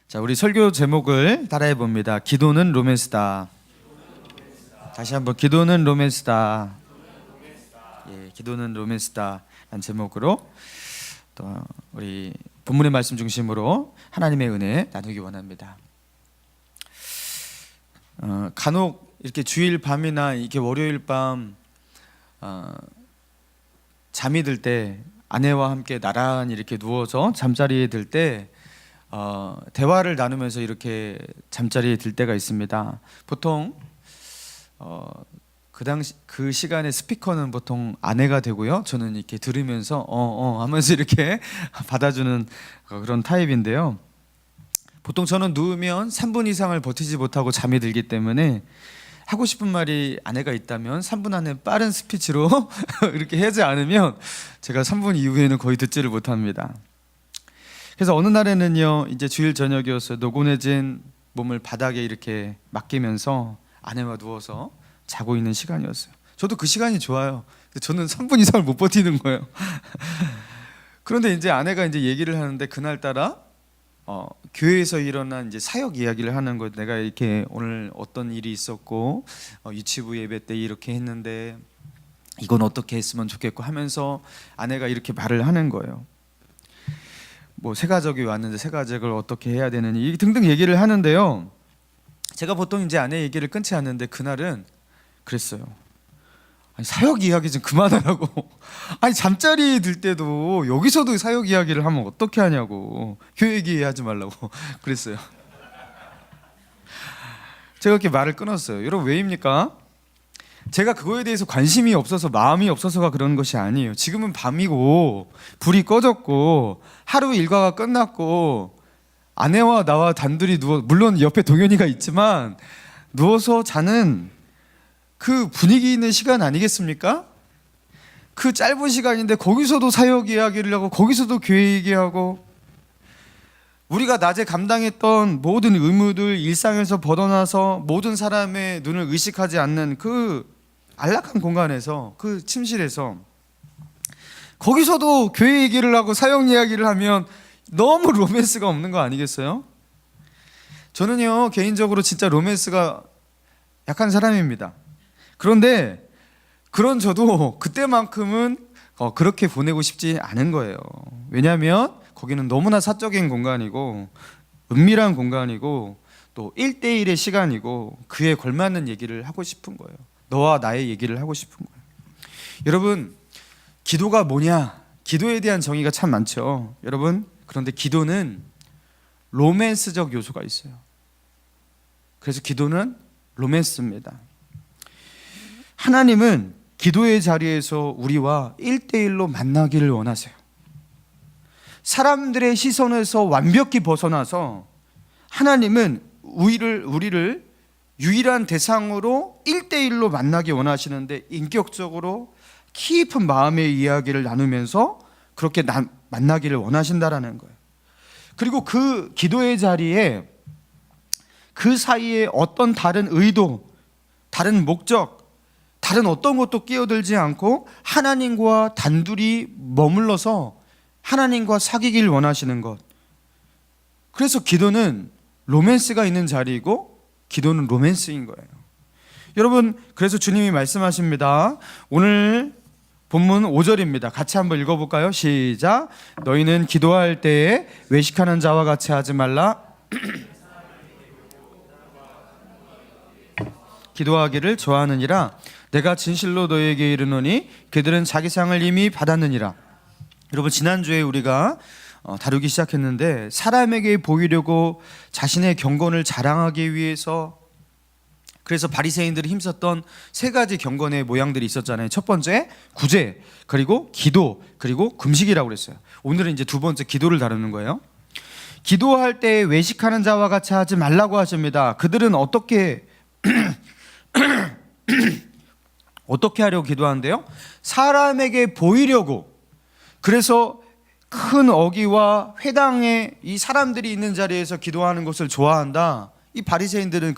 자, 우리 설교 제목을 따라해 봅니다. 기도는 로맨스다. 다시 한번 기도는 로맨스다. 예, 기도는 로맨스다 라는 제목으로 또 우리 본문의 말씀 중심으로 하나님의 은혜 나누기 원합니다. 간혹 이렇게 주일 밤이나 이렇게 월요일 밤 잠이 들 때 아내와 함께 나란히 이렇게 누워서 잠자리에 들 때 대화를 나누면서 이렇게 잠자리에 들 때가 있습니다. 보통 그 시간에 스피커는 보통 아내가 되고요. 저는 이렇게 들으면서 하면서 이렇게 받아주는 그런 타입인데요. 보통 저는 누우면 3분 이상을 버티지 못하고 잠이 들기 때문에 하고 싶은 말이 아내가 있다면 3분 안에 빠른 스피치로 이렇게 하지 않으면 제가 3분 이후에는 거의 듣지를 못합니다. 그래서 어느 날에는요, 이제 주일 저녁이었어요. 노곤해진 몸을 바닥에 이렇게 맡기면서 아내와 누워서 자고 있는 시간이었어요. 저도 그 시간이 좋아요. 저는 3분 이상을 못 버티는 거예요. 그런데 이제 아내가 이제 얘기를 하는데 그날따라 교회에서 일어난 이제 사역 이야기를 하는 거예요. 내가 이렇게 오늘 어떤 일이 있었고 유치부 예배 때 이렇게 했는데 이건 어떻게 했으면 좋겠고 하면서 아내가 이렇게 말을 하는 거예요. 뭐 새가족이 왔는데 새가족을 어떻게 해야 되느니 등등 얘기를 하는데요. 제가 보통 이제 아내 얘기를 끊지 않는데 그날은 그랬어요. 아니, 사역 이야기 좀 그만하라고. 아니, 잠자리에 들 때도 여기서도 사역 이야기를 하면 어떻게 하냐고. 교회 얘기하지 말라고 그랬어요. 제가 그렇게 말을 끊었어요. 여러분, 왜입니까? 제가 그거에 대해서 관심이 없어서, 마음이 없어서가 그런 것이 아니에요. 지금은 밤이고 불이 꺼졌고 하루 일과가 끝났고 아내와 나와 단둘이 물론 옆에 동현이가 있지만 누워서 자는 그 분위기 있는 시간 아니겠습니까? 그 짧은 시간인데 거기서도 사역 이야기를 하고 거기서도 교회 얘기하고 우리가 낮에 감당했던 모든 의무들 일상에서 벗어나서 모든 사람의 눈을 의식하지 않는 그 안락한 공간에서 그 침실에서 거기서도 교회 얘기를 하고 사역 이야기를 하면 너무 로맨스가 없는 거 아니겠어요? 저는요 개인적으로 진짜 로맨스가 약한 사람입니다. 그런데 그런 저도 그때만큼은 그렇게 보내고 싶지 않은 거예요. 왜냐하면 거기는 너무나 사적인 공간이고 은밀한 공간이고 또 1대1의 시간이고 그에 걸맞는 얘기를 하고 싶은 거예요. 너와 나의 얘기를 하고 싶은 거예요. 여러분, 기도가 뭐냐? 기도에 대한 정의가 참 많죠. 여러분, 그런데 기도는 로맨스적 요소가 있어요. 그래서 기도는 로맨스입니다. 하나님은 기도의 자리에서 우리와 1대1로 만나기를 원하세요. 사람들의 시선에서 완벽히 벗어나서 하나님은 우리를 유일한 대상으로 1대1로 만나기 원하시는데 인격적으로 깊은 마음의 이야기를 나누면서 그렇게 만나기를 원하신다라는 거예요. 그리고 그 기도의 자리에 그 사이에 어떤 다른 의도, 다른 목적, 다른 어떤 것도 끼어들지 않고 하나님과 단둘이 머물러서 하나님과 사귀길 원하시는 것. 그래서 기도는 로맨스가 있는 자리이고 기도는 로맨스인 거예요. 여러분, 그래서 주님이 말씀하십니다. 오늘 본문 5절입니다. 같이 한번 읽어볼까요? 시작. 너희는 기도할 때에 외식하는 자와 같이 하지 말라. 기도하기를 좋아하느니라. 내가 진실로 너희에게 이르노니 그들은 자기 상을 이미 받았느니라. 여러분, 지난주에 우리가 다루기 시작했는데 사람에게 보이려고 자신의 경건을 자랑하기 위해서 그래서 바리새인들이 힘썼던 세 가지 경건의 모양들이 있었잖아요. 첫 번째 구제, 그리고 기도, 그리고 금식이라고 그랬어요. 오늘은 이제 두 번째 기도를 다루는 거예요. 기도할 때 외식하는 자와 같이 하지 말라고 하십니다. 그들은 어떻게 하려고 기도하는데요? 사람에게 보이려고. 그래서 큰 어기와 회당에 이 사람들이 있는 자리에서 기도하는 것을 좋아한다. 이 바리새인들은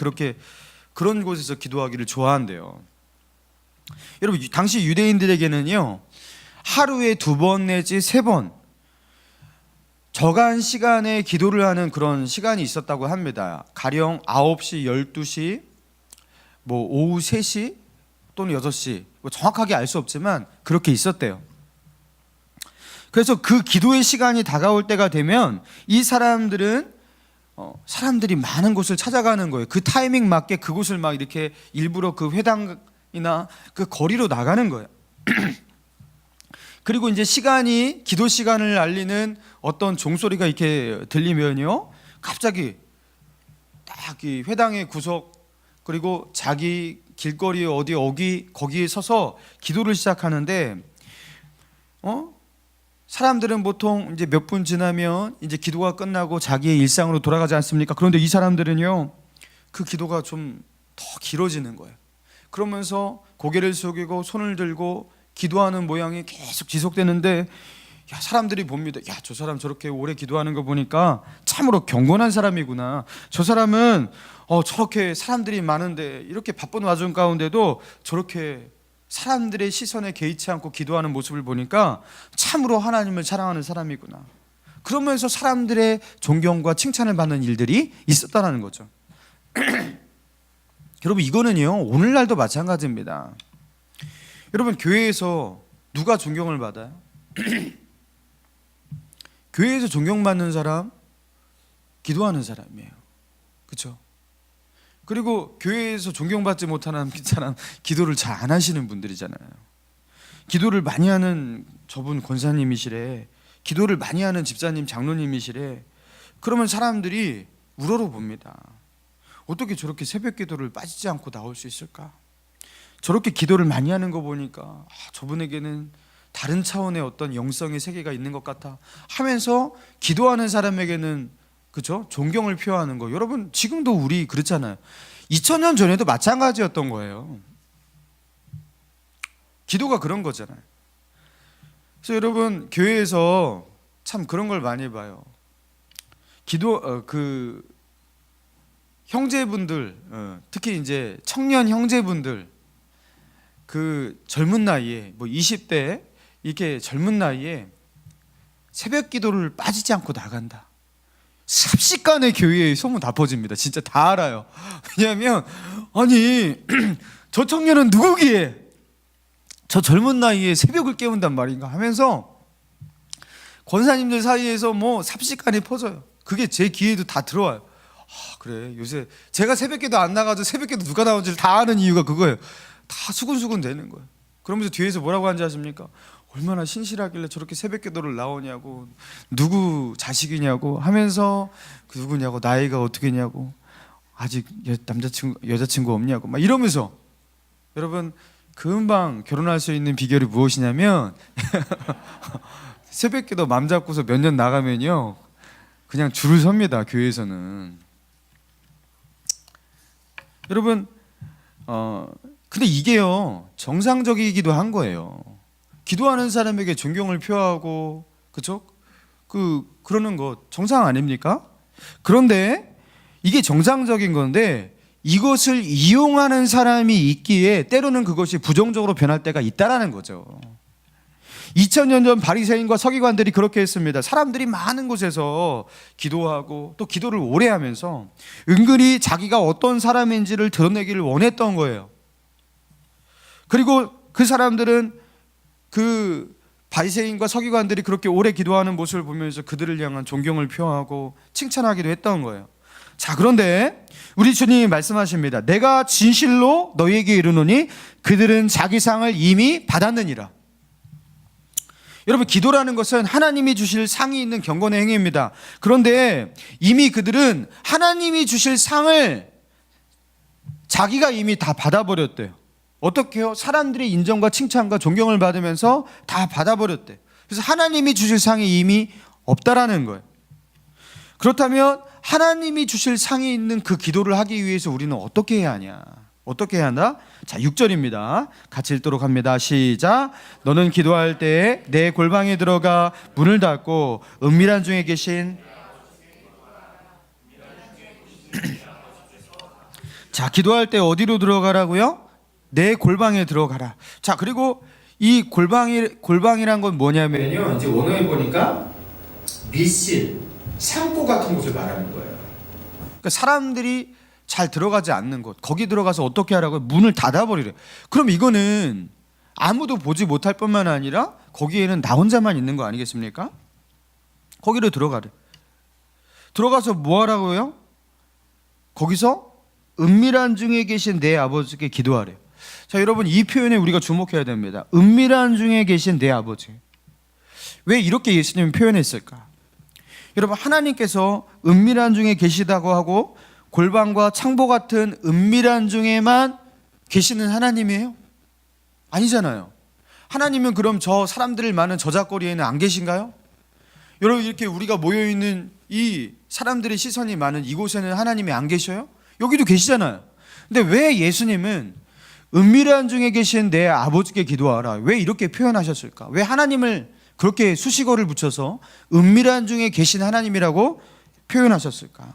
그런 곳에서 기도하기를 좋아한대요. 여러분, 당시 유대인들에게는요 하루에 2번 내지 3번 저간 시간에 기도를 하는 그런 시간이 있었다고 합니다. 가령 9시, 12시, 뭐 오후 3시 또는 6시, 뭐 정확하게 알 수 없지만 그렇게 있었대요. 그래서 그 기도의 시간이 다가올 때가 되면 이 사람들은 사람들이 많은 곳을 찾아가는 거예요. 그 타이밍 맞게 그곳을 막 이렇게 일부러 그 회당이나 그 거리로 나가는 거예요. 그리고 이제 시간이 기도 시간을 알리는 어떤 종소리가 이렇게 들리면요, 갑자기 딱 이 회당의 구석 그리고 자기 길거리 어디 거기에 서서 기도를 시작하는데 사람들은 보통 이제 몇 분 지나면 이제 기도가 끝나고 자기의 일상으로 돌아가지 않습니까? 그런데 이 사람들은요, 그 기도가 좀 더 길어지는 거예요. 그러면서 고개를 숙이고 손을 들고 기도하는 모양이 계속 지속되는데, 야, 사람들이 봅니다. 야, 저 사람 저렇게 오래 기도하는 거 보니까 참으로 경건한 사람이구나. 저 사람은 저렇게 사람들이 많은데 이렇게 바쁜 와중 가운데도 저렇게 사람들의 시선에 개의치 않고 기도하는 모습을 보니까 참으로 하나님을 사랑하는 사람이구나. 그러면서 사람들의 존경과 칭찬을 받는 일들이 있었다는 거죠. 여러분, 이거는요, 오늘날도 마찬가지입니다. 여러분, 교회에서 누가 존경을 받아요? 교회에서 존경받는 사람, 기도하는 사람이에요. 그렇죠? 그리고 교회에서 존경받지 못하는 사람, 기도를 잘 안 하시는 분들이잖아요. 기도를 많이 하는 저분 권사님이시래, 기도를 많이 하는 집사님, 장로님이시래. 그러면 사람들이 우러러 봅니다. 어떻게 저렇게 새벽 기도를 빠지지 않고 나올 수 있을까? 저렇게 기도를 많이 하는 거 보니까 저분에게는 다른 차원의 어떤 영성의 세계가 있는 것 같아 하면서 기도하는 사람에게는, 그죠? 존경을 표하는 거. 여러분, 지금도 우리 그렇잖아요. 2000년 전에도 마찬가지였던 거예요. 기도가 그런 거잖아요. 그래서 여러분, 교회에서 참 그런 걸 많이 봐요. 형제분들, 특히 이제 청년 형제분들, 그 젊은 나이에 뭐 20대 이렇게 젊은 나이에 새벽 기도를 빠지지 않고 나간다. 삽시간에 교회에 소문 다 퍼집니다. 진짜 다 알아요. 왜냐하면 아니 저 청년은 누구기에 저 젊은 나이에 새벽을 깨운단 말인가 하면서 권사님들 사이에서 뭐 삽시간에 퍼져요. 그게 제 귀에도 다 들어와요. 그래, 요새 제가 새벽기도 안 나가도 새벽기도 누가 나오는지를 다 아는 이유가 그거예요. 다 수근수근 되는 거예요. 그러면서 뒤에서 뭐라고 하는지 아십니까? 얼마나 신실하길래 저렇게 새벽기도를 나오냐고, 누구 자식이냐고 하면서, 그 누구냐고, 나이가 어떻게냐고, 아직 여자친구 없냐고 막 이러면서. 여러분, 금방 결혼할 수 있는 비결이 무엇이냐면 새벽기도 맘 잡고서 몇 년 나가면요, 그냥 줄을 섭니다. 교회에서는. 여러분, 근데 이게요, 정상적이기도 한 거예요. 기도하는 사람에게 존경을 표하고, 그렇죠? 그러는 거 정상 아닙니까? 그런데 이게 정상적인 건데, 이것을 이용하는 사람이 있기에 때로는 그것이 부정적으로 변할 때가 있다라는 거죠. 2000년 전 바리새인과 서기관들이 그렇게 했습니다. 사람들이 많은 곳에서 기도하고 또 기도를 오래 하면서 은근히 자기가 어떤 사람인지를 드러내기를 원했던 거예요. 그리고 그 사람들은 그 바리새인과 서기관들이 그렇게 오래 기도하는 모습을 보면서 그들을 향한 존경을 표하고 칭찬하기도 했던 거예요. 자, 그런데 우리 주님이 말씀하십니다. 내가 진실로 너희에게 이르노니 그들은 자기 상을 이미 받았느니라. 여러분, 기도라는 것은 하나님이 주실 상이 있는 경건의 행위입니다. 그런데 이미 그들은 하나님이 주실 상을 자기가 이미 다 받아버렸대요. 어떻게 해요? 사람들의 인정과 칭찬과 존경을 받으면서 다 받아버렸대요. 그래서 하나님이 주실 상이 이미 없다라는 거예요. 그렇다면 하나님이 주실 상이 있는 그 기도를 하기 위해서 우리는 어떻게 해야 하냐? 어떻게 해야 한다? 자, 6절입니다. 같이 읽도록 합니다. 시작. 너는 기도할 때에 내 골방에 들어가 문을 닫고 은밀한 중에 계신 자, 기도할 때 어디로 들어가라고요? 내 골방에 들어가라. 자, 그리고 이 골방이란 건 뭐냐면요, 이제 원어에 보니까 밀실, 창고 같은 곳을 말하는 거예요. 그러니까 사람들이 잘 들어가지 않는 곳, 거기 들어가서 어떻게 하라고요? 문을 닫아버리래. 그럼 이거는 아무도 보지 못할 뿐만 아니라 거기에는 나 혼자만 있는 거 아니겠습니까? 거기로 들어가래. 들어가서 뭐 하라고요? 거기서 은밀한 중에 계신 내 아버지께 기도하래요. 자, 여러분, 이 표현에 우리가 주목해야 됩니다. 은밀한 중에 계신 내 아버지. 왜 이렇게 예수님은 표현했을까? 여러분, 하나님께서 은밀한 중에 계시다고 하고 골방과 창보 같은 은밀한 중에만 계시는 하나님이에요? 아니잖아요. 하나님은 그럼 저 사람들 많은 저작거리에는 안 계신가요? 여러분, 이렇게 우리가 모여있는 이 사람들의 시선이 많은 이곳에는 하나님이 안 계셔요? 여기도 계시잖아요. 근데 왜 예수님은 은밀한 중에 계신 내 아버지께 기도하라, 왜 이렇게 표현하셨을까? 왜 하나님을 그렇게 수식어를 붙여서 은밀한 중에 계신 하나님이라고 표현하셨을까?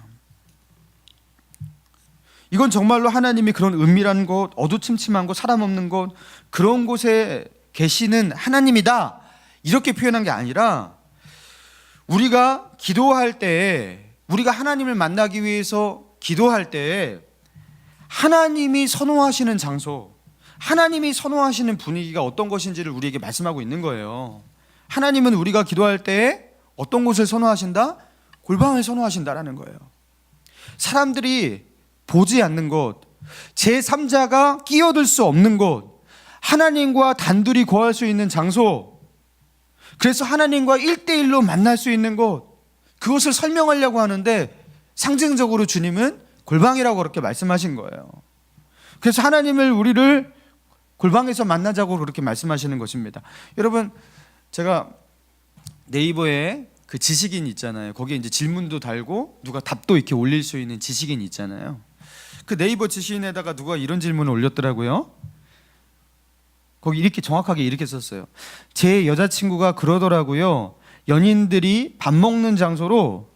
이건 정말로 하나님이 그런 은밀한 곳, 어두침침한 곳, 사람 없는 곳, 그런 곳에 계시는 하나님이다, 이렇게 표현한 게 아니라 우리가 기도할 때, 우리가 하나님을 만나기 위해서 기도할 때 하나님이 선호하시는 장소, 하나님이 선호하시는 분위기가 어떤 것인지를 우리에게 말씀하고 있는 거예요. 하나님은 우리가 기도할 때 어떤 곳을 선호하신다? 골방을 선호하신다라는 거예요. 사람들이 보지 않는 곳, 제3자가 끼어들 수 없는 곳, 하나님과 단둘이 거할 수 있는 장소, 그래서 하나님과 1대1로 만날 수 있는 곳, 그것을 설명하려고 하는데 상징적으로 주님은 골방이라고 그렇게 말씀하신 거예요. 그래서 하나님을, 우리를 골방에서 만나자고 그렇게 말씀하시는 것입니다. 여러분, 제가 네이버에 그 지식인 있잖아요. 거기에 이제 질문도 달고 누가 답도 이렇게 올릴 수 있는 지식인 있잖아요. 그 네이버 지식인에다가 누가 이런 질문을 올렸더라고요. 거기 이렇게 정확하게 이렇게 썼어요. 제 여자친구가 그러더라고요. 연인들이 밥 먹는 장소로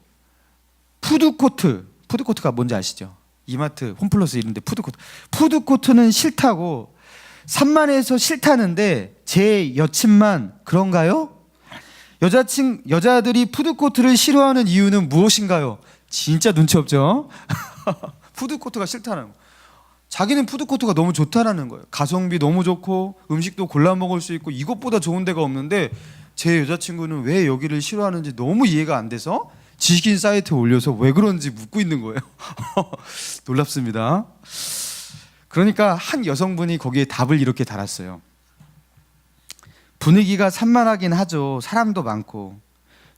푸드코트가 뭔지 아시죠? 이마트, 홈플러스 이런데 푸드코트는 싫다고, 산만해서 싫다는데 제 여친만 그런가요? 여자들이 푸드코트를 싫어하는 이유는 무엇인가요? 진짜 눈치 없죠? 푸드코트가 싫다는 거. 자기는 푸드코트가 너무 좋다라는 거예요. 가성비 너무 좋고 음식도 골라 먹을 수 있고 이것보다 좋은 데가 없는데 제 여자친구는 왜 여기를 싫어하는지 너무 이해가 안 돼서 지식인 사이트에 올려서 왜 그런지 묻고 있는 거예요. 놀랍습니다. 그러니까 한 여성분이 거기에 답을 이렇게 달았어요. 분위기가 산만하긴 하죠. 사람도 많고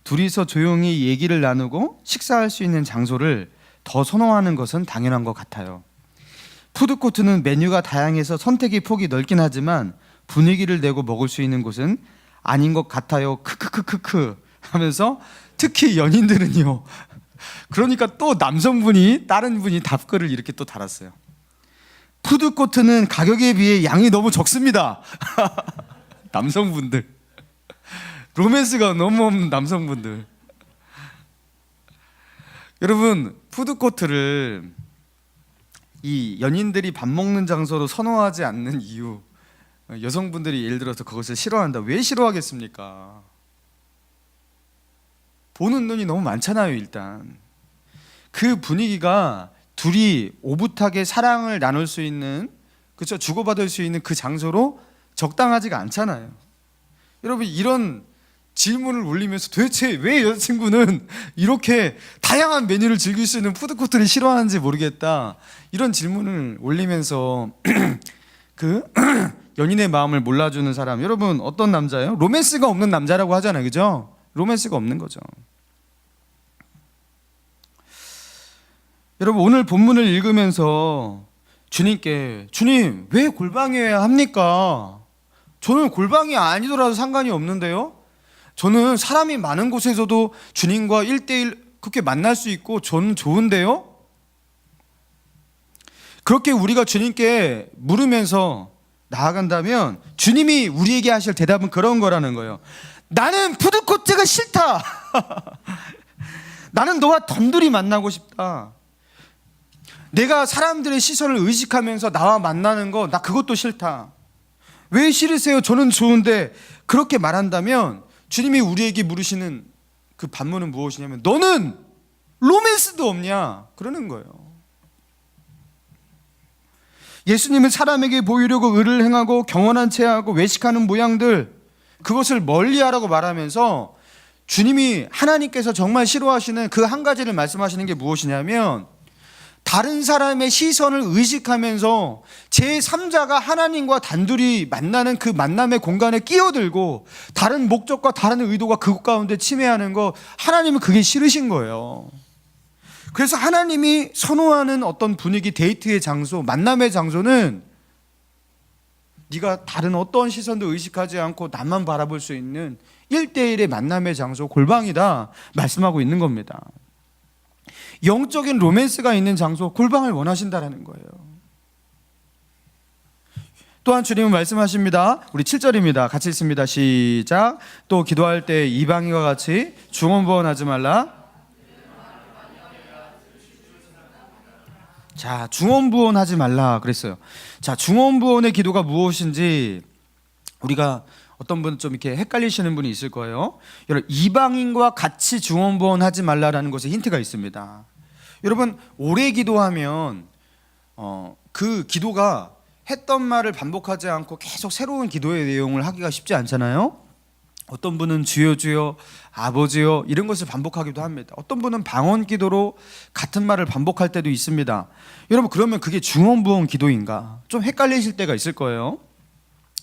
둘이서 조용히 얘기를 나누고 식사할 수 있는 장소를 더 선호하는 것은 당연한 것 같아요. 푸드코트는 메뉴가 다양해서 선택의 폭이 넓긴 하지만 분위기를 내고 먹을 수 있는 곳은 아닌 것 같아요. 크크크크크 하면서 특히 연인들은요. 그러니까 또 남성분이, 다른 분이 답글을 이렇게 또 달았어요. 푸드코트는 가격에 비해 양이 너무 적습니다. 남성분들, 로맨스가 너무 없는 남성분들. 여러분, 푸드코트를 이 연인들이 밥 먹는 장소로 선호하지 않는 이유, 여성분들이 예를 들어서 그것을 싫어한다. 왜 싫어하겠습니까? 보는 눈이 너무 많잖아요. 일단 그 분위기가 둘이 오붓하게 사랑을 나눌 수 있는, 그렇죠, 주고받을 수 있는 그 장소로 적당하지가 않잖아요. 여러분, 이런 질문을 올리면서 도대체 왜 여자친구는 이렇게 다양한 메뉴를 즐길 수 있는 푸드코트를 싫어하는지 모르겠다, 이런 질문을 올리면서 그 연인의 마음을 몰라주는 사람, 여러분 어떤 남자예요? 로맨스가 없는 남자라고 하잖아요. 그죠? 로맨스가 없는 거죠. 여러분, 오늘 본문을 읽으면서 주님께, 주님 왜 골방이어야 합니까? 저는 골방이 아니더라도 상관이 없는데요, 저는 사람이 많은 곳에서도 주님과 1대1 그렇게 만날 수 있고 저는 좋은데요. 그렇게 우리가 주님께 물으면서 나아간다면 주님이 우리에게 하실 대답은 그런 거라는 거예요. 나는 푸드코트가 싫다. 나는 너와 단둘이 만나고 싶다. 내가 사람들의 시선을 의식하면서 나와 만나는 거, 나 그것도 싫다. 왜 싫으세요? 저는 좋은데. 그렇게 말한다면 주님이 우리에게 물으시는 그 반문은 무엇이냐면 너는 로맨스도 없냐 그러는 거예요. 예수님은 사람에게 보이려고 의를 행하고 경건한 체하고 외식하는 모양들 그것을 멀리하라고 말하면서 주님이 하나님께서 정말 싫어하시는 그 한 가지를 말씀하시는 게 무엇이냐면 다른 사람의 시선을 의식하면서 제3자가 하나님과 단둘이 만나는 그 만남의 공간에 끼어들고 다른 목적과 다른 의도가 그것 가운데 침해하는 거 하나님은 그게 싫으신 거예요. 그래서 하나님이 선호하는 어떤 분위기, 데이트의 장소, 만남의 장소는 네가 다른 어떤 시선도 의식하지 않고 나만 바라볼 수 있는 1대1의 만남의 장소, 골방이다 말씀하고 있는 겁니다. 영적인 로맨스가 있는 장소, 골방을 원하신다라는 거예요. 또한 주님은 말씀하십니다. 우리 7절입니다. 같이 읽습니다. 시작. 또 기도할 때 이방인과 같이 중언부언하지 말라. 자, 중언부언하지 말라 그랬어요. 자, 중언부언의 기도가 무엇인지 우리가 어떤 분은 좀 이렇게 헷갈리시는 분이 있을 거예요. 여러분, 이방인과 같이 중언부언하지 말라라는 것에 힌트가 있습니다. 여러분, 오래 기도하면 그 기도가 했던 말을 반복하지 않고 계속 새로운 기도의 내용을 하기가 쉽지 않잖아요. 어떤 분은 주여 주여 아버지여 이런 것을 반복하기도 합니다. 어떤 분은 방언 기도로 같은 말을 반복할 때도 있습니다. 여러분, 그러면 그게 중언부언 기도인가? 좀 헷갈리실 때가 있을 거예요.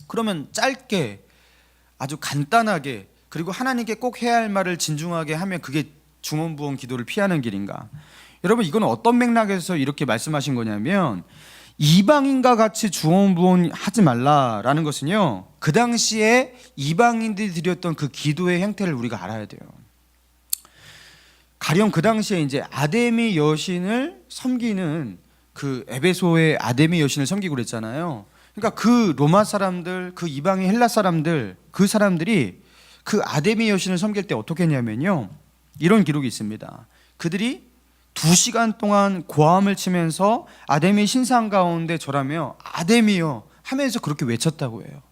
그러면 짧게 아주 간단하게 그리고 하나님께 꼭 해야 할 말을 진중하게 하면 그게 중언부언 기도를 피하는 길인가? 여러분, 이건 어떤 맥락에서 이렇게 말씀하신 거냐면 이방인과 같이 중언부언하지 말라라는 것은요, 그 당시에 이방인들이 드렸던 그 기도의 형태를 우리가 알아야 돼요. 가령 그 당시에 이제 아데미 여신을 섬기는 그 에베소의 아데미 여신을 섬기고 그랬잖아요. 그러니까 그 로마 사람들, 그 이방인 헬라 사람들, 그 사람들이 그 아데미 여신을 섬길 때 어떻게 했냐면요, 이런 기록이 있습니다. 그들이 2시간 동안 고함을 치면서 아데미 신상 가운데 절하며 아데미여 하면서 그렇게 외쳤다고 해요.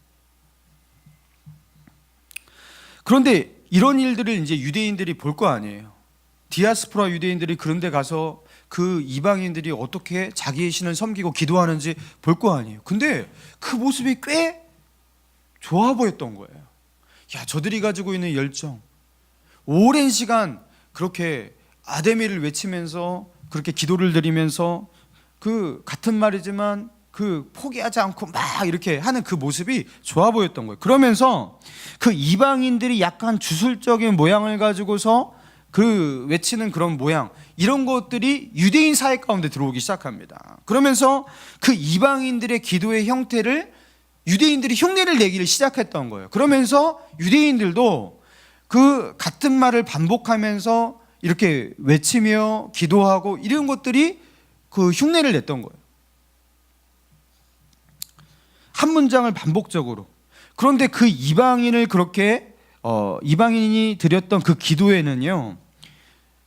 그런데 이런 일들을 이제 유대인들이 볼 거 아니에요. 디아스포라 유대인들이 그런 데 가서 그 이방인들이 어떻게 자기의 신을 섬기고 기도하는지 볼 거 아니에요. 근데 그 모습이 꽤 좋아 보였던 거예요. 야, 저들이 가지고 있는 열정, 오랜 시간 그렇게 아데미를 외치면서 그렇게 기도를 드리면서 그 같은 말이지만 그 포기하지 않고 막 이렇게 하는 그 모습이 좋아 보였던 거예요. 그러면서 그 이방인들이 약간 주술적인 모양을 가지고서 그 외치는 그런 모양, 이런 것들이 유대인 사회 가운데 들어오기 시작합니다. 그러면서 그 이방인들의 기도의 형태를 유대인들이 흉내를 내기를 시작했던 거예요. 그러면서 유대인들도 그 같은 말을 반복하면서 이렇게 외치며 기도하고 이런 것들이 그 흉내를 냈던 거예요. 한 문장을 반복적으로. 그런데 그 이방인을 그렇게 이방인이 드렸던 그 기도에는요,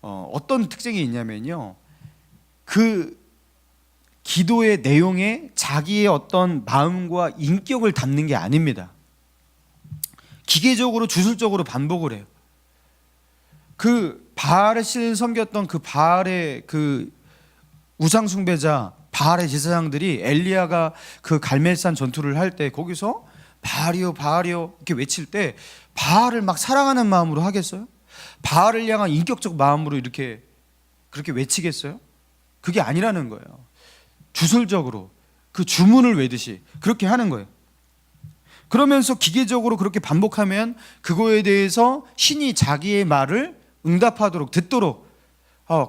어떤 특징이 있냐면요, 그 기도의 내용에 자기의 어떤 마음과 인격을 담는 게 아닙니다. 기계적으로 주술적으로 반복을 해요. 그 바알의 신을 섬겼던 그 바알의 그 우상 숭배자 바알의 제사장들이 엘리야가 그 갈멜산 전투를 할 때 거기서 바알이요 바알이요 이렇게 외칠 때 바알을 막 사랑하는 마음으로 하겠어요? 바알을 향한 인격적 마음으로 이렇게 그렇게 외치겠어요? 그게 아니라는 거예요. 주술적으로 그 주문을 외듯이 그렇게 하는 거예요. 그러면서 기계적으로 그렇게 반복하면 그거에 대해서 신이 자기의 말을 응답하도록 듣도록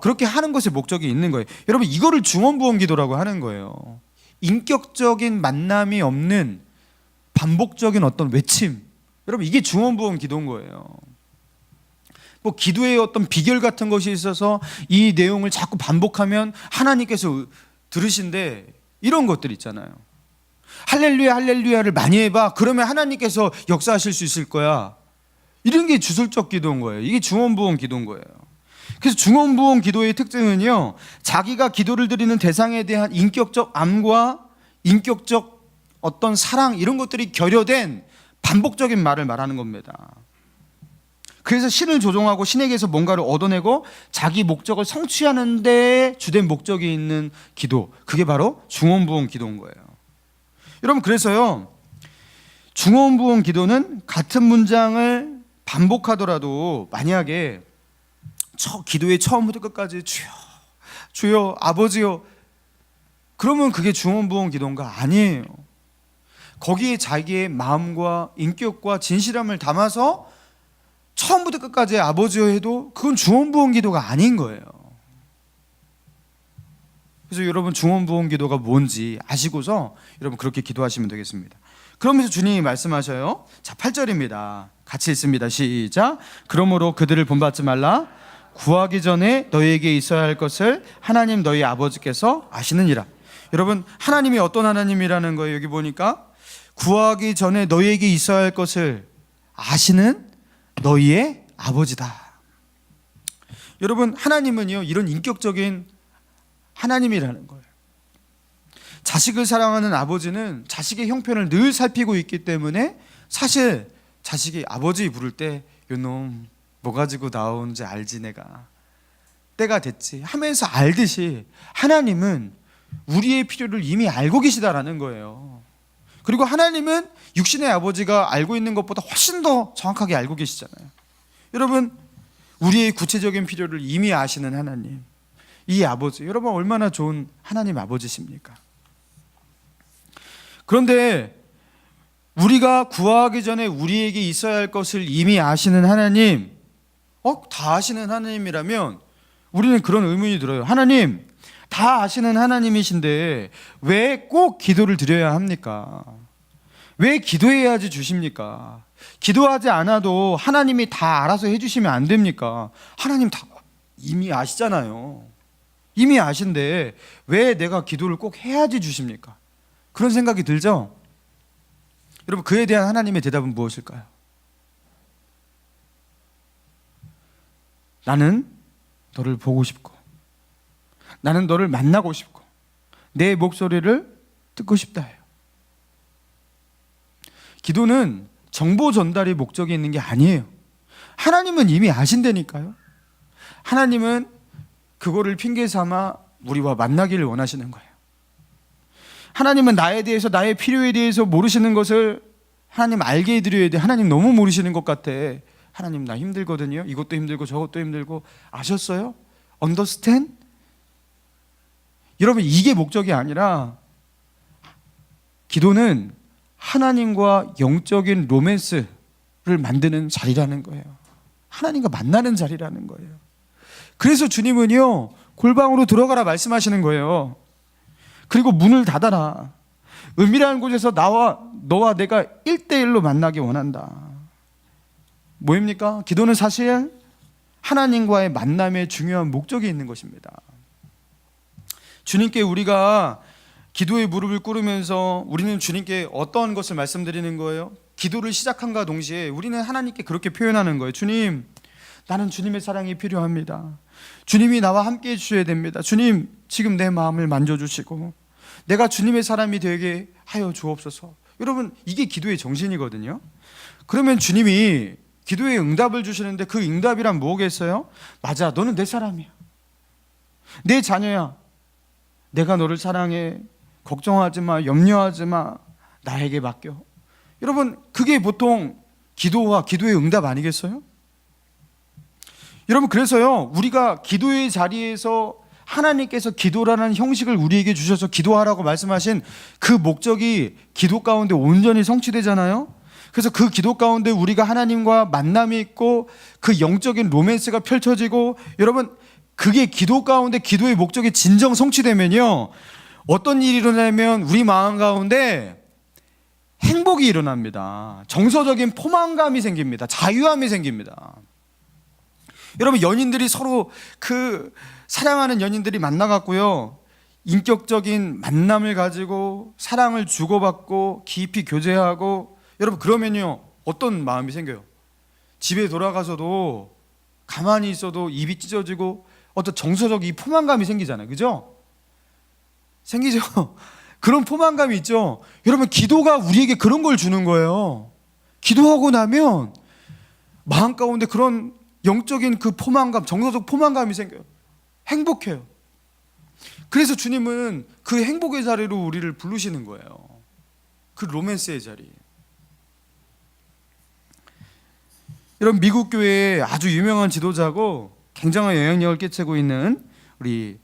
그렇게 하는 것에 목적이 있는 거예요. 여러분, 이거를 중언부언 기도라고 하는 거예요. 인격적인 만남이 없는 반복적인 어떤 외침, 여러분 이게 중언부언 기도인 거예요. 뭐 기도의 어떤 비결 같은 것이 있어서 이 내용을 자꾸 반복하면 하나님께서 들으신데, 이런 것들 있잖아요. 할렐루야 할렐루야를 많이 해봐, 그러면 하나님께서 역사하실 수 있을 거야. 이런 게 주술적 기도인 거예요. 이게 중언부언 기도인 거예요. 그래서 중언부언 기도의 특징은요, 자기가 기도를 드리는 대상에 대한 인격적 암과 인격적 어떤 사랑, 이런 것들이 결여된 반복적인 말을 말하는 겁니다. 그래서 신을 조종하고 신에게서 뭔가를 얻어내고 자기 목적을 성취하는 데 주된 목적이 있는 기도, 그게 바로 중언부언 기도인 거예요. 여러분, 그래서요, 중언부언 기도는 같은 문장을 반복하더라도 만약에 기도의 처음부터 끝까지 주여 주여 아버지요, 그러면 그게 중언부언 기도인가? 아니에요. 거기에 자기의 마음과 인격과 진실함을 담아서 처음부터 끝까지 아버지요 해도 그건 중언부언 기도가 아닌 거예요. 그래서 여러분, 중언부언 기도가 뭔지 아시고서 여러분 그렇게 기도하시면 되겠습니다. 그러면서 주님이 말씀하셔요. 자, 8절입니다. 같이 읽습니다. 시작. 그러므로 그들을 본받지 말라. 구하기 전에 너희에게 있어야 할 것을 하나님 너희 아버지께서 아시느니라. 여러분, 하나님이 어떤 하나님이라는 거예요? 여기 보니까 구하기 전에 너희에게 있어야 할 것을 아시는 너희의 아버지다. 여러분, 하나님은요, 이런 인격적인 하나님이라는 거예요. 자식을 사랑하는 아버지는 자식의 형편을 늘 살피고 있기 때문에 사실 자식이 아버지 부를 때 요놈 뭐 가지고 나오는지 알지, 내가 때가 됐지 하면서 알듯이 하나님은 우리의 필요를 이미 알고 계시다라는 거예요. 그리고 하나님은 육신의 아버지가 알고 있는 것보다 훨씬 더 정확하게 알고 계시잖아요. 여러분, 우리의 구체적인 필요를 이미 아시는 하나님, 이 아버지, 여러분 얼마나 좋은 하나님 아버지십니까? 그런데 우리가 구하기 전에 우리에게 있어야 할 것을 이미 아시는 하나님, 다 아시는 하나님이라면 우리는 그런 의문이 들어요. 하나님, 다 아시는 하나님이신데 왜 꼭 기도를 드려야 합니까? 왜 기도해야지 주십니까? 기도하지 않아도 하나님이 다 알아서 해주시면 안 됩니까? 하나님 다 이미 아시잖아요. 이미 아신데 왜 내가 기도를 꼭 해야지 주십니까? 그런 생각이 들죠? 여러분, 그에 대한 하나님의 대답은 무엇일까요? 나는 너를 보고 싶고, 나는 너를 만나고 싶고, 내 목소리를 듣고 싶다 해요. 기도는 정보 전달이 목적이 있는 게 아니에요. 하나님은 이미 아신다니까요. 하나님은 그거를 핑계 삼아 우리와 만나기를 원하시는 거예요. 하나님은 나에 대해서, 나의 필요에 대해서 모르시는 것을 하나님 알게 해드려야 돼. 하나님 너무 모르시는 것 같아. 하나님 나 힘들거든요. 이것도 힘들고 저것도 힘들고. 아셨어요? Understand? 여러분, 이게 목적이 아니라 기도는 하나님과 영적인 로맨스를 만드는 자리라는 거예요. 하나님과 만나는 자리라는 거예요. 그래서 주님은요, 골방으로 들어가라 말씀하시는 거예요. 그리고 문을 닫아라. 은밀한 곳에서 너와 내가 1대1로 만나기 원한다. 뭐입니까? 기도는 사실 하나님과의 만남에 중요한 목적이 있는 것입니다. 주님께 우리가 기도의 무릎을 꿇으면서 우리는 주님께 어떤 것을 말씀드리는 거예요? 기도를 시작함과 동시에 우리는 하나님께 그렇게 표현하는 거예요. 주님, 나는 주님의 사랑이 필요합니다. 주님이 나와 함께 해주셔야 됩니다. 주님, 지금 내 마음을 만져주시고 내가 주님의 사람이 되게 하여 주옵소서. 여러분, 이게 기도의 정신이거든요. 그러면 주님이 기도에 응답을 주시는데 그 응답이란 뭐겠어요? 맞아, 너는 내 사람이야, 내 자녀야, 내가 너를 사랑해, 걱정하지 마, 염려하지 마, 나에게 맡겨. 여러분, 그게 보통 기도와 기도의 응답 아니겠어요? 여러분, 그래서요, 우리가 기도의 자리에서 하나님께서 기도라는 형식을 우리에게 주셔서 기도하라고 말씀하신 그 목적이 기도 가운데 온전히 성취되잖아요. 그래서 그 기도 가운데 우리가 하나님과 만남이 있고 그 영적인 로맨스가 펼쳐지고, 여러분, 그게 기도 가운데 기도의 목적이 진정 성취되면요, 어떤 일이 일어나면 우리 마음 가운데 행복이 일어납니다. 정서적인 포만감이 생깁니다. 자유함이 생깁니다. 여러분, 연인들이 서로 사랑하는 연인들이 만나갖고요, 인격적인 만남을 가지고 사랑을 주고받고 깊이 교제하고, 여러분, 그러면요 어떤 마음이 생겨요? 집에 돌아가서도 가만히 있어도 입이 찢어지고 어떤 정서적 이 포만감이 생기잖아요. 그죠? 생기죠? 그런 포만감이 있죠. 여러분, 기도가 우리에게 그런 걸 주는 거예요. 기도하고 나면 마음 가운데 그런 영적인 그 포만감, 정서적 포만감이 생겨요. 행복해요. 그래서 주님은 그 행복의 자리로 우리를 부르시는 거예요. 그 로맨스의 자리. 이런 미국 교회의 아주 유명한 지도자고 굉장한 영향력을 끼치고 있는 우리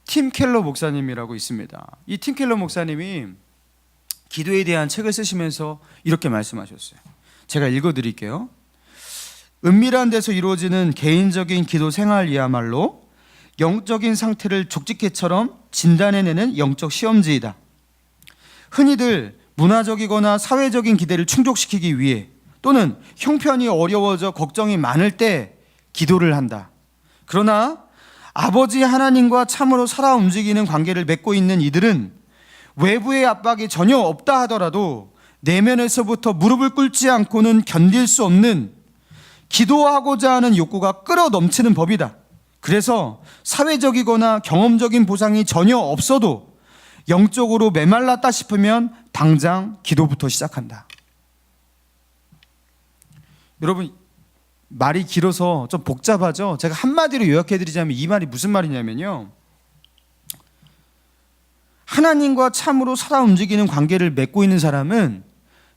팀 켈러 목사님이라고 있습니다. 이 팀 켈러 목사님이 기도에 대한 책을 쓰시면서 이렇게 말씀하셨어요. 제가 읽어드릴게요. 은밀한 데서 이루어지는 개인적인 기도 생활이야말로 영적인 상태를 족집게처럼 진단해내는 영적 시험지이다. 흔히들 문화적이거나 사회적인 기대를 충족시키기 위해 또는 형편이 어려워져 걱정이 많을 때 기도를 한다. 그러나 아버지 하나님과 참으로 살아 움직이는 관계를 맺고 있는 이들은 외부의 압박이 전혀 없다 하더라도 내면에서부터 무릎을 꿇지 않고는 견딜 수 없는 기도하고자 하는 욕구가 끌어 넘치는 법이다. 그래서 사회적이거나 경험적인 보상이 전혀 없어도 영적으로 메말랐다 싶으면 당장 기도부터 시작한다. 여러분, 말이 길어서 좀 복잡하죠? 제가 한마디로 요약해드리자면 이 말이 무슨 말이냐면요, 하나님과 참으로 살아 움직이는 관계를 맺고 있는 사람은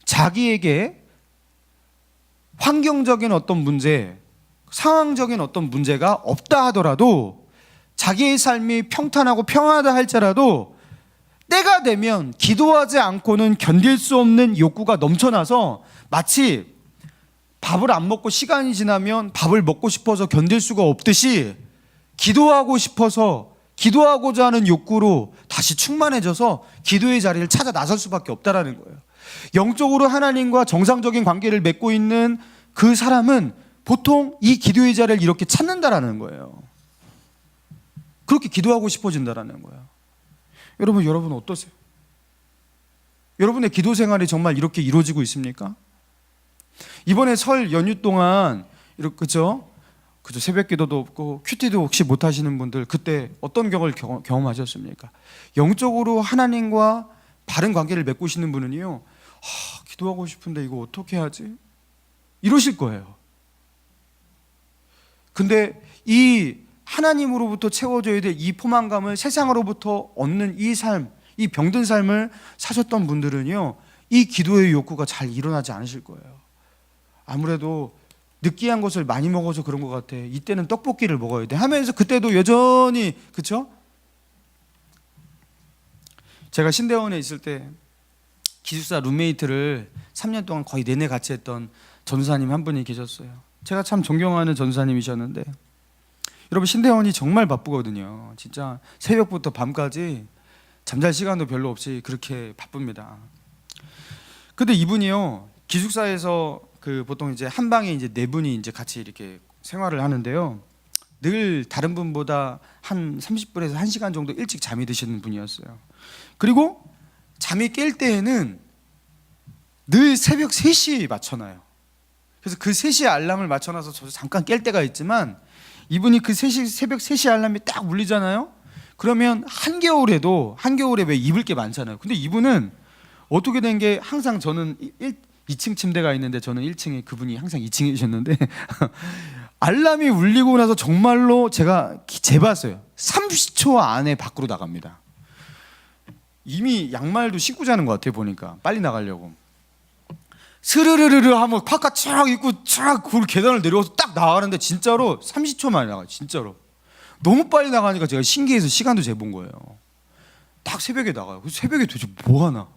자기에게 환경적인 어떤 문제, 상황적인 어떤 문제가 없다 하더라도 자기의 삶이 평탄하고 평안하다 할지라도 때가 되면 기도하지 않고는 견딜 수 없는 욕구가 넘쳐나서 마치 밥을 안 먹고 시간이 지나면 밥을 먹고 싶어서 견딜 수가 없듯이 기도하고 싶어서 기도하고자 하는 욕구로 다시 충만해져서 기도의 자리를 찾아 나설 수밖에 없다라는 거예요. 영적으로 하나님과 정상적인 관계를 맺고 있는 그 사람은 보통 이 기도의 자리를 이렇게 찾는다라는 거예요. 그렇게 기도하고 싶어진다라는 거예요. 여러분 어떠세요? 여러분의 기도 생활이 정말 이렇게 이루어지고 있습니까? 이번에 설 연휴 동안 이렇게 그죠? 새벽 기도도 없고 큐티도 혹시 못 하시는 분들 그때 어떤 경험하셨습니까? 영적으로 하나님과 바른 관계를 맺고 계시는 분은요, 기도하고 싶은데 이거 어떻게 하지? 이러실 거예요. 근데 이 하나님으로부터 채워져야 될 이 포만감을 세상으로부터 얻는 이 삶, 이 병든 삶을 사셨던 분들은요, 이 기도의 욕구가 잘 일어나지 않으실 거예요. 아무래도 느끼한 것을 많이 먹어서 그런 것 같아. 이때는 떡볶이를 먹어야 돼 하면서 그때도 여전히, 그렇죠? 제가 신대원에 있을 때 기숙사 룸메이트를 3년 동안 거의 내내 같이 했던 전사님 한 분이 계셨어요. 제가 참 존경하는 전사님이셨는데, 여러분 신대원이 정말 바쁘거든요. 진짜 새벽부터 밤까지 잠잘 시간도 별로 없이 그렇게 바쁩니다. 근데 이분이요, 기숙사에서 보통 이제 한 방에 이제 네 분이 이제 같이 이렇게 생활을 하는데요, 늘 다른 분보다 한 30분에서 1시간 정도 일찍 잠이 드시는 분이었어요. 그리고 잠이 깰 때에는 늘 새벽 3시에 맞춰놔요. 그래서 그 3시에 알람을 맞춰놔서 저도 잠깐 깰 때가 있지만, 이분이 그 새벽 3시 알람이 딱 울리잖아요. 그러면 한겨울에 왜 입을 게 많잖아요. 근데 이분은 어떻게 된 게, 항상 저는 2층 침대가 있는데 저는 1층에, 그분이 항상 2층에 계셨는데 알람이 울리고 나서 정말로 제가 재봤어요. 30초 안에 밖으로 나갑니다. 이미 양말도 신고 자는 것 같아요. 보니까 빨리 나가려고 스르르르르 하면 파카 쫙 입고 쫙 그 계단을 내려와서 딱 나가는데 진짜로 30초 만에 나가요. 진짜로 너무 빨리 나가니까 제가 신기해서 시간도 재본 거예요. 딱 새벽에 나가요. 그래서 새벽에 도대체 뭐 하나,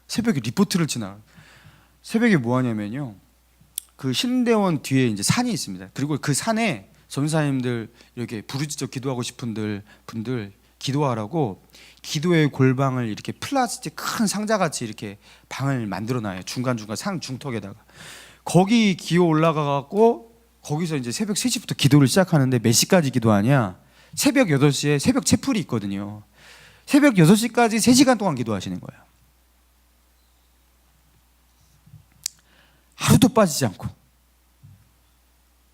새벽에 리포트를 치나, 새벽에 뭐 하냐면요, 그 신대원 뒤에 이제 산이 있습니다. 그리고 그 산에 전사님들 이렇게 부르짖어 기도하고 싶은 분들 기도하라고 기도의 골방을 이렇게 플라스틱 큰 상자같이 이렇게 방을 만들어놔요. 중간중간 상 중턱에다가. 거기 기어 올라가갖고 거기서 이제 새벽 3시부터 기도를 시작하는데, 몇 시까지 기도하냐? 새벽 8시에 새벽 채플이 있거든요. 새벽 6시까지 3시간 동안 기도하시는 거예요. 하루도 빠지지 않고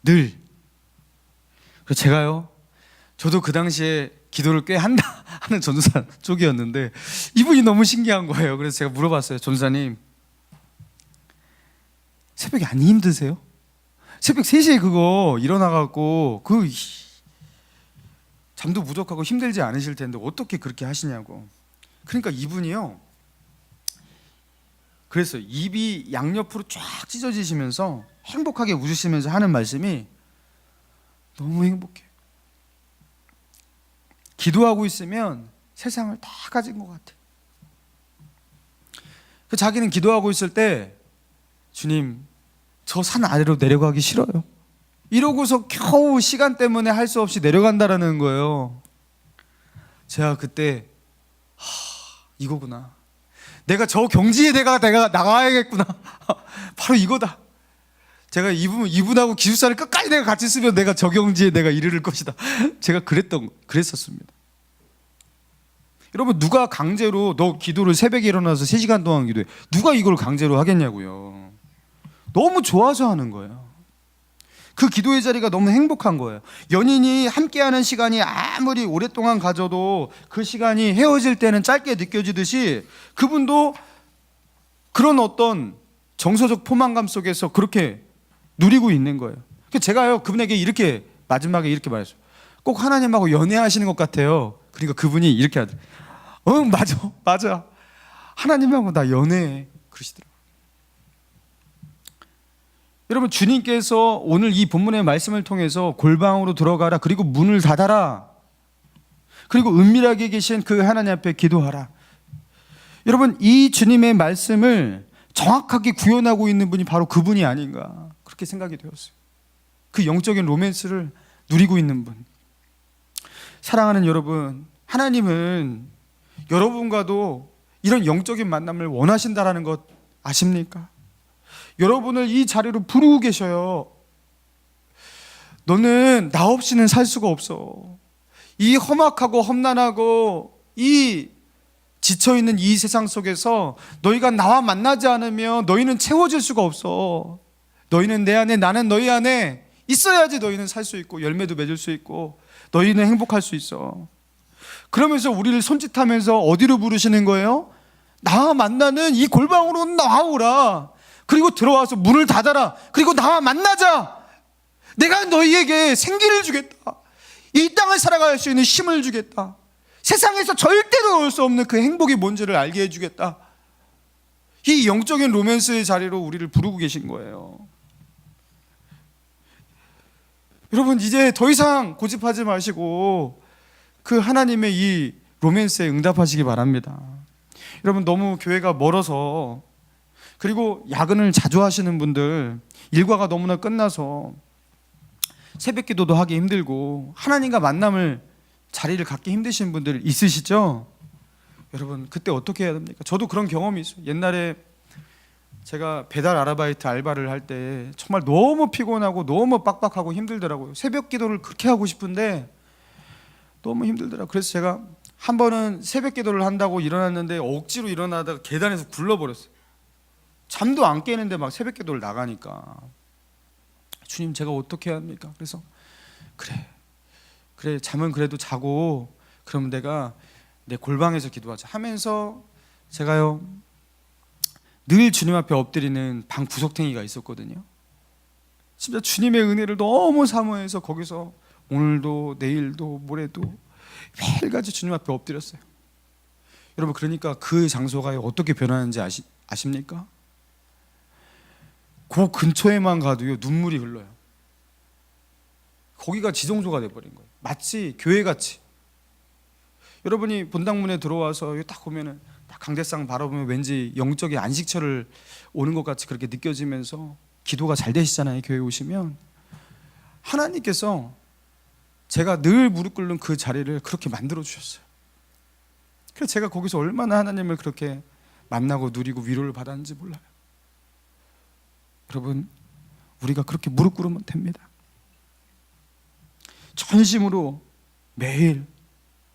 늘. 그래서 제가요, 저도 그 당시에 기도를 꽤 한다 하는 전도사 쪽이었는데 이분이 너무 신기한 거예요. 그래서 제가 물어봤어요. 전도사님, 새벽에 안 힘드세요? 새벽 3시에 그거 일어나갖고 잠도 부족하고 힘들지 않으실 텐데 어떻게 그렇게 하시냐고. 그러니까 이분이요, 그랬어요. 입이 양옆으로 쫙 찢어지시면서 행복하게 웃으시면서 하는 말씀이 너무 행복해요. 기도하고 있으면 세상을 다 가진 것 같아. 자기는 기도하고 있을 때 주님, 저 산 아래로 내려가기 싫어요. 이러고서 겨우 시간 때문에 할 수 없이 내려간다라는 거예요. 제가 그때 이거구나. 내가 저 경지에 내가 나가야겠구나. 바로 이거다. 제가 이분하고 기숙사를 끝까지 내가 같이 쓰면 내가 저 경지에 내가 이르를 것이다. 제가 그랬었습니다. 여러분, 누가 강제로 너 기도를 새벽에 일어나서 3시간 동안 기도해, 누가 이걸 강제로 하겠냐고요. 너무 좋아서 하는 거예요. 그 기도의 자리가 너무 행복한 거예요. 연인이 함께하는 시간이 아무리 오랫동안 가져도 그 시간이 헤어질 때는 짧게 느껴지듯이 그분도 그런 어떤 정서적 포만감 속에서 그렇게 누리고 있는 거예요. 제가요, 그분에게 이렇게 마지막에 이렇게 말했어요. 꼭 하나님하고 연애하시는 것 같아요. 그러니까 그분이 이렇게 하더라고요. 응, 맞아. 하나님하고 나 연애해. 그러시더라고요. 여러분, 주님께서 오늘 이 본문의 말씀을 통해서 골방으로 들어가라, 그리고 문을 닫아라, 그리고 은밀하게 계신 그 하나님 앞에 기도하라. 여러분, 이 주님의 말씀을 정확하게 구현하고 있는 분이 바로 그분이 아닌가, 그렇게 생각이 되었어요. 그 영적인 로맨스를 누리고 있는 분. 사랑하는 여러분, 하나님은 여러분과도 이런 영적인 만남을 원하신다라는 것 아십니까? 여러분을 이 자리로 부르고 계셔요. 너는 나 없이는 살 수가 없어. 이 험악하고 험난하고 이 지쳐있는 이 세상 속에서 너희가 나와 만나지 않으면 너희는 채워질 수가 없어. 너희는 내 안에, 나는 너희 안에 있어야지 너희는 살 수 있고 열매도 맺을 수 있고 너희는 행복할 수 있어. 그러면서 우리를 손짓하면서 어디로 부르시는 거예요? 나와 만나는 이 골방으로 나오라. 그리고 들어와서 문을 닫아라. 그리고 나와 만나자. 내가 너희에게 생기를 주겠다. 이 땅을 살아갈 수 있는 힘을 주겠다. 세상에서 절대로 얻을 수 없는 그 행복이 뭔지를 알게 해주겠다. 이 영적인 로맨스의 자리로 우리를 부르고 계신 거예요. 여러분, 이제 더 이상 고집하지 마시고 그 하나님의 이 로맨스에 응답하시기 바랍니다. 여러분, 너무 교회가 멀어서, 그리고 야근을 자주 하시는 분들, 일과가 너무나 끝나서 새벽 기도도 하기 힘들고 하나님과 만남을 자리를 갖기 힘드신 분들 있으시죠? 여러분, 그때 어떻게 해야 됩니까? 저도 그런 경험이 있어요. 옛날에 제가 배달 아르바이트 알바를 할 때 정말 너무 피곤하고 너무 빡빡하고 힘들더라고요. 새벽 기도를 그렇게 하고 싶은데 너무 힘들더라고요. 그래서 제가 한 번은 새벽 기도를 한다고 일어났는데 억지로 일어나다가 계단에서 굴러버렸어요. 잠도 안 깨는데 막 새벽 기도를 나가니까, 주님, 제가 어떻게 해야 합니까? 그래서 그래 잠은 그래도 자고 그럼 내가 내 골방에서 기도하자 하면서 제가요 늘 주님 앞에 엎드리는 방 구석탱이가 있었거든요. 진짜 주님의 은혜를 너무 사모해서 거기서 오늘도 내일도 모레도 매일같이 주님 앞에 엎드렸어요. 여러분, 그러니까 그 장소가 어떻게 변하는지 아십니까? 그 근처에만 가도요 눈물이 흘러요. 거기가 지정소가 돼버린 거예요. 마치 교회같이. 여러분이 본당문에 들어와서 딱 보면은 딱 강대상 바라보면 왠지 영적인 안식처를 오는 것 같이 그렇게 느껴지면서 기도가 잘 되시잖아요. 교회 오시면 하나님께서 제가 늘 무릎 꿇는 그 자리를 그렇게 만들어 주셨어요. 그래서 제가 거기서 얼마나 하나님을 그렇게 만나고 누리고 위로를 받았는지 몰라요. 여러분, 우리가 그렇게 무릎 꿇으면 됩니다. 전심으로 매일,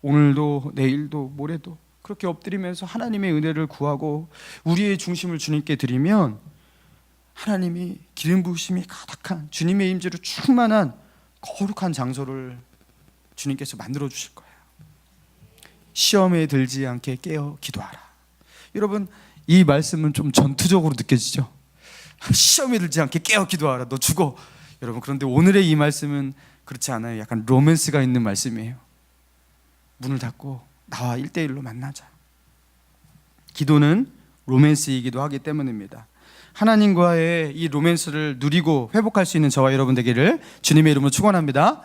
오늘도 내일도 모레도 그렇게 엎드리면서 하나님의 은혜를 구하고 우리의 중심을 주님께 드리면 하나님이 기름 부으심이 가득한 주님의 임재로 충만한 거룩한 장소를 주님께서 만들어 주실 거예요. 시험에 들지 않게 깨어 기도하라. 여러분, 이 말씀은 좀 전투적으로 느껴지죠? 시험에 들지 않게 깨어 기도하라. 너 죽어. 여러분, 그런데 오늘의 이 말씀은 그렇지 않아요. 약간 로맨스가 있는 말씀이에요. 문을 닫고 나와 1대1로 만나자. 기도는 로맨스이기도 하기 때문입니다. 하나님과의 이 로맨스를 누리고 회복할 수 있는 저와 여러분 되기를 주님의 이름으로 축원합니다.